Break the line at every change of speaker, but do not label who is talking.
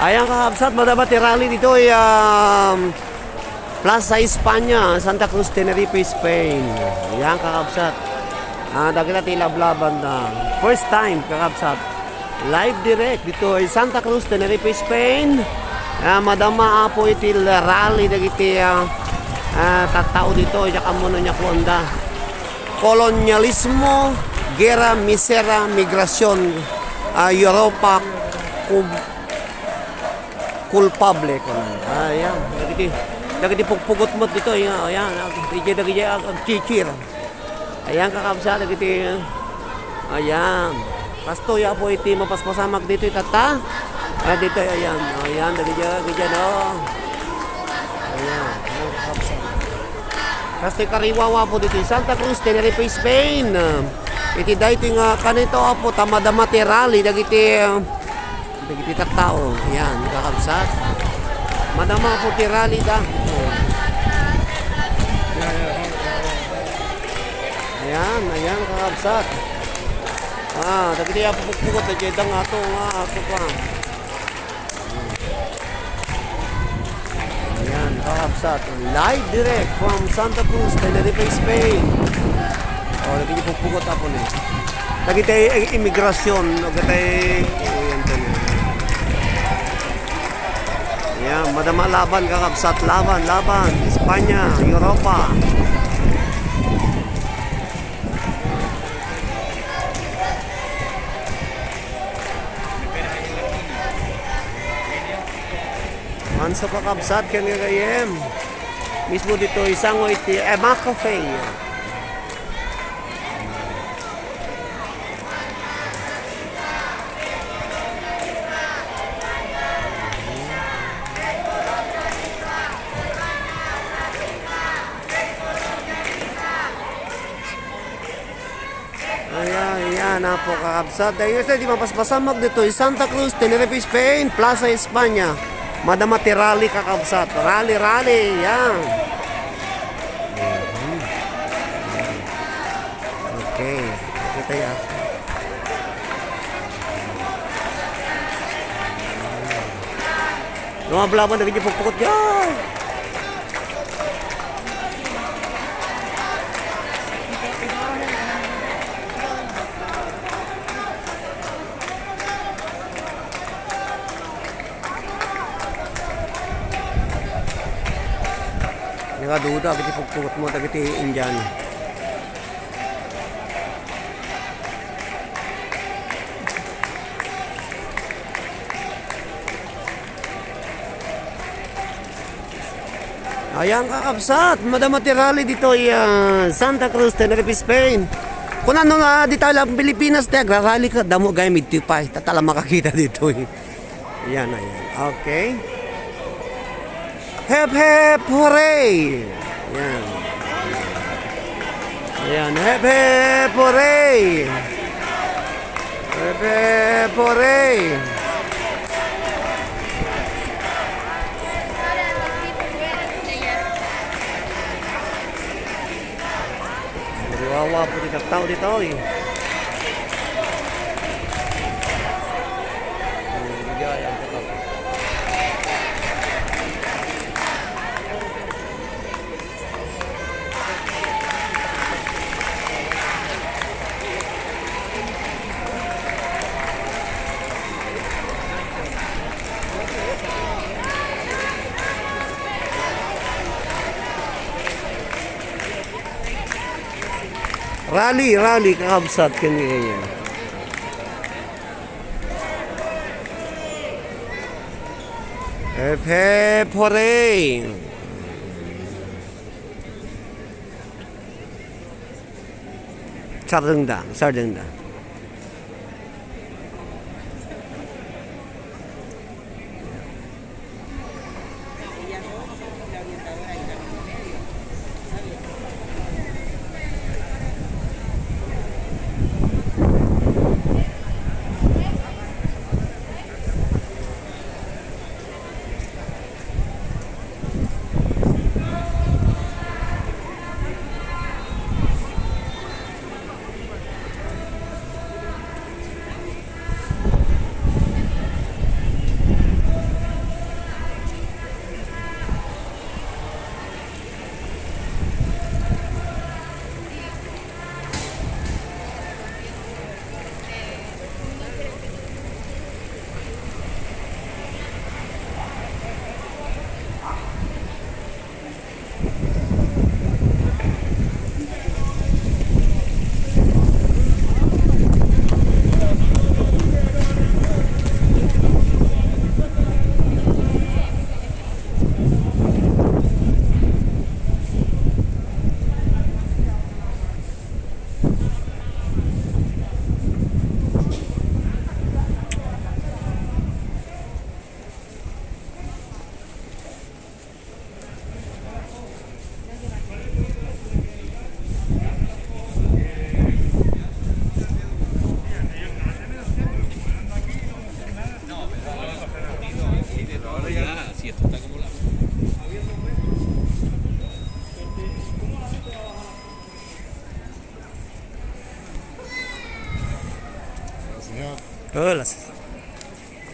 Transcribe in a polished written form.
Ayan kakabsat, madabati rally dito ay Plaza España, Santa Cruz, Tenerife, Spain. Ayan kakabsat. Dagila tilablaban na. First time kakabsat. Live direct dito ay Santa Cruz, Tenerife, Spain. Madama po itil rally dagiti tattao dito. Yaka muna niya kuanda. Kolonyalismo, gera, misera, migrasyon, Europa, culpable ko. Ayan, dagiti pugpugot mo dito. Ayan, dagiti chichir. Ayan kakabsa, dagiti ayan. Pasto ya po iti mapaspasamak dito itata. Dito ayan. Ayan, dagiti no. Ayan, kakabsa. Pasto kariwawa po dito Santa Cruz, Tenerife, Spain. Iti dating kanito po tamadamati rally dagiti tattao. Ayan, kakabsat. Madama po ti rally da. Ayan, kakabsat. Dagiti pupukot na dyan nga ito ako pa. Ayan, kakabsat. Live direct from Santa Cruz, Tenerife, Spain. Dagiti pupukot ako na. Dagiti imigrasyon. Dagiti ayan, madama laban kakabsat. Laban. Espanya, Europa. Manso kakabsat kan gagayem. Mismo dito isang iti Emma Cafe. Ayan po kakabsat. Dahil sa di mapaspasamag dito Santa Cruz, Tenerife, Spain, Plaza España. Madamati rally kakabsat. Rally. Yan. Okay. Kita yan. Lumablaban na ganyan pagpukot yan. Nakaduda, agiti pagpukot mo, agiti Indian. Ayan kakabsat, madamati rally dito ay Santa Cruz, Tenerife, Spain. Kung ano nga dito lang Pilipinas, rally ka, damo gaya mid-tipay, tatala makakita dito. Ayan. Okay. Hep hep hooray! Ayan, hep hep hooray! Hep hep hooray! Wawa po dito tao dito eh. Rally kakabsat kanina. Hep hep hooray! Sardengda. Oh, las